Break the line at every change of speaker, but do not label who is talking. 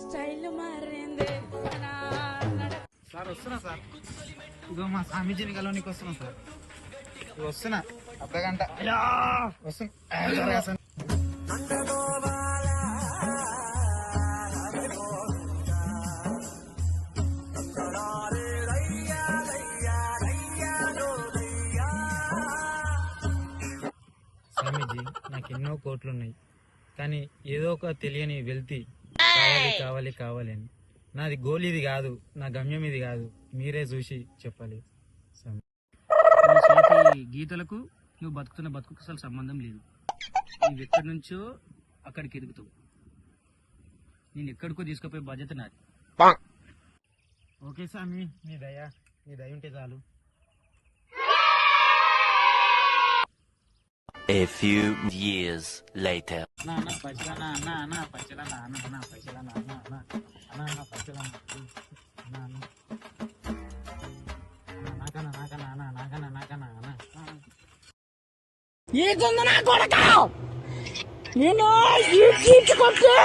Style మారింది.
Sir వస్తున్నా sir, ఇదో మా స్వామీజీని కలవనికి వస్తున్నా సార్. వస్తున్నా అర్ధగంట వస్తున్నా.
స్వామీజీ, నాకు ఎన్నో కోట్లున్నాయి, కానీ ఏదో ఒక తెలియని వెళ్తి కావాలి కావాలి కావాలి అని. నాది గోల్ ఇది కాదు, నా గమ్యం ఇది కాదు, మీరే చూసి చెప్పాలి.
నీ చేతి గీతలకు నువ్వు బతుకుతున్న బతుకు అసలు సంబంధం లేదు. నువ్వు ఎక్కడి నుంచో అక్కడికి ఎదుగుతావు. నేను ఎక్కడికో తీసుకుపోయే బాధ్యత నాది.
ఓకే స్వామి, నీ దయ ఉంటే చాలు.
A few years later.
నాన్న పైసలా, నాన్న పైసలా, నాన్న పైసలా, నాన్న పైసలా, నాకన్నా
ఈ గుందు నా కొడక నేను ఈ చీచుకొచ్చి